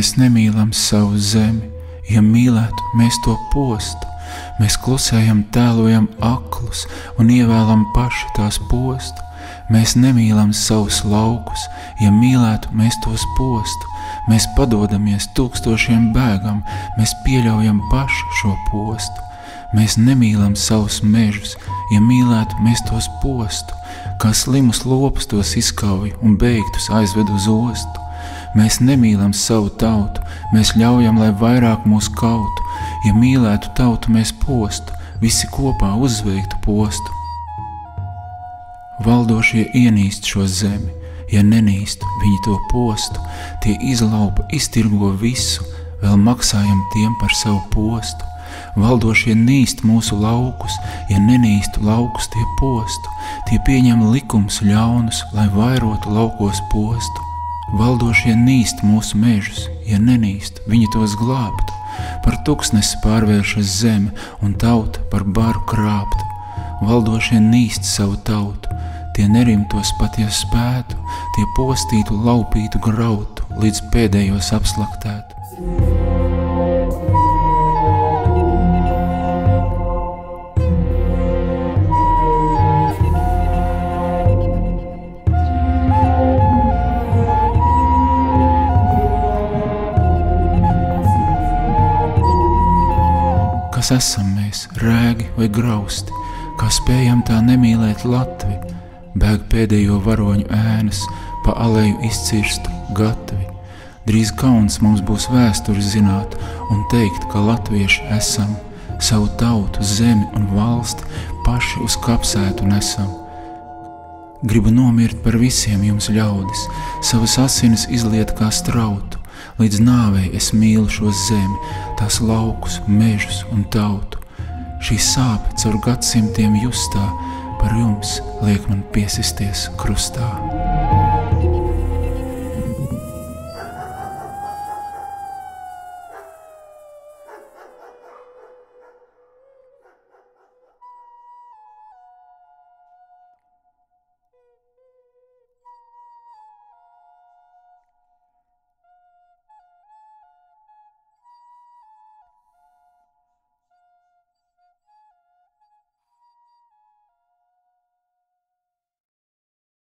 mēs nemīlam savu zemi, ja mīlētu, mēs to postu. Mēs klusējam, tēlojam aklus un ievēlam paši tās postu. Mēs nemīlam savus laukus, ja mīlētu, mēs tos postu. Mēs padodamies tūkstošiem bēgam, mēs pieļaujam paši šo postu. Mēs nemīlam savus mežus, ja mīlētu, mēs tos postu. Kā slimus lopus tos izkauju un beigtus aizved uz ostu. Mēs nemīlam savu tautu, mēs ļaujam, lai vairāk mūs kautu. Ja mīlētu tautu, mēs postu, visi kopā uzveiktu postu. Valdošie ienīst šo zemi, ja nenīst, viņi to postu. Tie izlaupa, iztirgo visu, vēl maksājam tiem par savu postu. Valdošie nīst mūsu laukus, ja nenīstu laukus tie postu. Tie pieņem likums ļaunus, lai vairotu laukos postu. Valdošie nīst mūsu mežus, ja nenīst, viņi tos glābtu. Par tuksnesi pārvēršas zeme un tauta par baru krāptu. Valdošie nīst savu tautu, tie nerimtos pat, ja spētu, tie postītu, laupītu, grautu, līdz pēdējos apslaktētu. Kas esam mēs, rēgi vai grausti, kā spējam tā nemīlēt Latvi, bēg pēdējo varoņu ēnas, pa aleju izcirstu gatavi. Drīz kauns mums būs vēsturi zināt un teikt, ka latvieši esam, savu tautu, zemi un valsti paši uz kapsētu nesam. Gribu nomirt par visiem jums ļaudis, savas asinis izliet kā strautu. Līdz nāvei es mīlu šo zemi, tās laukus, mežus un tautu. Šī sāpe caur gadsimtiem justā, par jums liek man piesisties krustā.